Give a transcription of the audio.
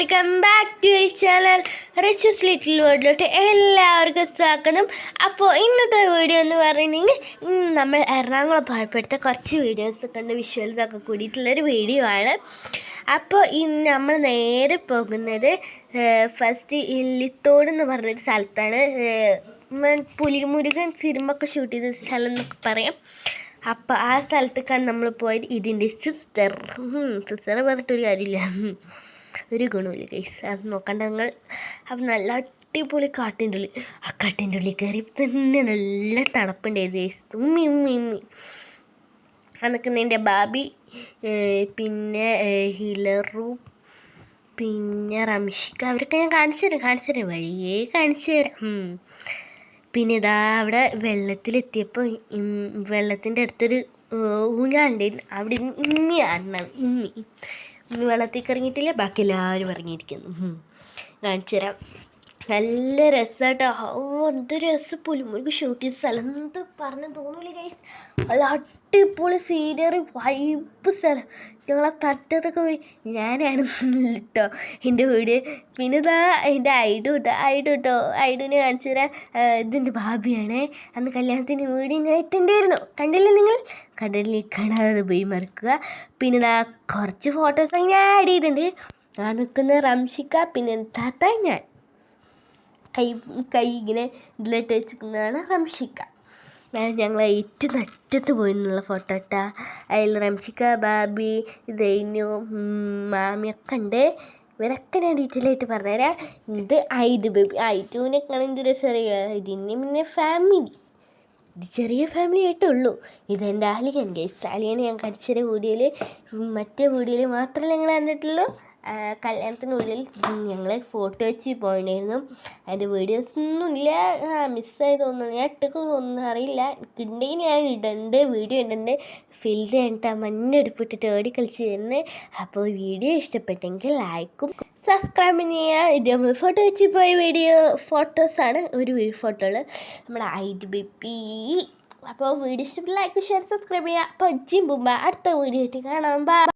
Welcome back to ഈ channel riches little വേൾഡിലോട്ട് എല്ലാവർക്കും സ്വാഗതം. അപ്പോൾ ഇന്നത്തെ വീഡിയോ എന്ന് പറയുന്നെങ്കിൽ നമ്മൾ എറണാകുളം പോയപ്പോഴത്തെ കുറച്ച് വീഡിയോസൊക്കെ ഉണ്ട്, വിഷ്വൽസൊക്കെ കൂടിയിട്ടുള്ളൊരു വീഡിയോ ആണ്. അപ്പോൾ ഇന്ന് നമ്മൾ നേരെ പോകുന്നത് ഫസ്റ്റ് ഇല്ലിത്തോട് എന്ന് പറഞ്ഞൊരു സ്ഥലത്താണ്. പുലിമുരുകൻ സിനിമയൊക്കെ ഷൂട്ട് ചെയ്ത സ്ഥലം എന്നൊക്കെ പറയാം. അപ്പോൾ ആ സ്ഥലത്തേക്കാണ് നമ്മൾ പോയത്. ഇതിൻ്റെ സിസ്റ്റർ പറഞ്ഞിട്ടൊരു കാര്യമില്ല, ഒരു ഗുണമില്ല ഗൈസ്, അത് നോക്കണ്ട നിങ്ങൾ. അപ്പം നല്ല അടിപൊളി കാട്ടിൻ്റെ ഉള്ളിൽ, ആ കാട്ടിൻ്റെ ഉള്ളിൽ കയറി തന്നെ നല്ല തണുപ്പുണ്ടായിരുന്നു ഗൈസ്. ഉമ്മി അതൊക്കെ എൻ്റെ ബാബി, പിന്നെ ഹിലറു, പിന്നെ റംഷിക്ക, അവരൊക്കെ ഞാൻ കാണിച്ചു തരാം വഴിയേ കാണിച്ചു തരാം. പിന്നെ ഇതാ അവിടെ വെള്ളത്തിലെത്തിയപ്പോൾ വെള്ളത്തിൻ്റെ അടുത്തൊരു ഊഞ്ഞാലുണ്ടായിരുന്നു. അവിടെ ഇമ്മി വെള്ളത്തിൽ ഇറങ്ങിയിട്ടില്ല, ബാക്കി എല്ലാവരും ഇറങ്ങിയിരിക്കുന്നു. കാണിച്ചു തരാം. നല്ല രസമായിട്ടോ. എന്തൊരു രസം, പുലിമുരുക് ഷൂട്ട് ചെയ്ത സ്ഥലം എന്ത് പറഞ്ഞു തോന്നൂല ഗൈസ്. നല്ല അടിപൊളി സീനറി വൈബ് സ്ഥലം. ഞങ്ങളെ തട്ടത്തൊക്കെ പോയി ഞാനാണ് കേട്ടോ എൻ്റെ വീട്. പിന്നെ ഇതാ എൻ്റെ ഐഡുനെ കാണിച്ചു തരാം. ഇതെൻ്റെ ഭാബിയാണേ. അന്ന് കല്യാണത്തിന് വീട് ഞായിട്ടുണ്ടായിരുന്നു, കണ്ടില്ലേ നിങ്ങൾ? കടലിൽ കാണാതെ പോയി മറക്കുക. പിന്നെ ഇതാ കുറച്ച് ഫോട്ടോസ് ഞാൻ ആഡ് ചെയ്തിട്ടുണ്ട്. ആ നിൽക്കുന്ന റംഷിക്ക, പിന്നെ താത്ത, ഞാൻ കൈ ഇങ്ങനെ ഇതിലിട്ട് വെച്ചിരിക്കുന്നതാണ് റംഷിക്ക. ഞങ്ങൾ ഏറ്റവും അറ്റത്ത് പോയി എന്നുള്ള ഫോട്ടോ ഇട്ടാ. അതിൽ റംഷിക്ക, ബാബി, ദൈന്യു, മാമിയൊക്കെ ഉണ്ട്. ഇവരൊക്കെ ഞാൻ ഡീറ്റെയിൽ ആയിട്ട് പറഞ്ഞുതരാം. ഇത് ഐറ്റുവിനെ കാണാൻ എന്ത് രസമറിയുക. ഇതിന് പിന്നെ ഫാമിലി, ഇത് ചെറിയ ഫാമിലി ആയിട്ടുള്ളൂ. ഇതെൻ്റെ ആലിയൻ ഗൈസ്. ആലിയനെ ഞാൻ കടിച്ചൊരു വീഡിയോയിൽ, മറ്റേ വീഡിയോയിൽ മാത്രമല്ല ഞങ്ങൾ കണ്ടിട്ടുള്ളൂ. കല്യാണത്തിനുള്ളിൽ ഞങ്ങൾ ഫോട്ടോ വെച്ച് പോയിട്ടുണ്ടായിരുന്നു. അതിൻ്റെ വീഡിയോസൊന്നും ഇല്ല, മിസ്സായി തോന്നുന്നു. ഞാൻ ഇട്ടൊക്കെ തോന്നുന്നു, അറിയില്ല. ഉണ്ടെങ്കിൽ ഞാൻ ഇടുന്നുണ്ട്, വീഡിയോ ഇടുന്നുണ്ട്. ഫിൽഡ് ചെയ്തിട്ട് മഞ്ഞെടുപ്പിട്ടിട്ട് ഓടി കളിച്ച് വരുന്നത്. അപ്പോൾ വീഡിയോ ഇഷ്ടപ്പെട്ടെങ്കിൽ ലൈക്കും സബ്സ്ക്രൈബും ചെയ്യുക. ഇത് നമ്മൾ ഫോട്ടോ വെച്ച് പോയ ഫോട്ടോസാണ്. ഒരു ഫോട്ടോകൾ നമ്മുടെ ബേബി. അപ്പോൾ വീഡിയോ ഇഷ്ടപ്പെട്ട ലൈക്ക്, ഷെയർ, സബ്സ്ക്രൈബ് ചെയ്യുക. അപ്പോൾ അടുത്ത വീഡിയോ ആയിട്ട് കാണാം. ബൈ.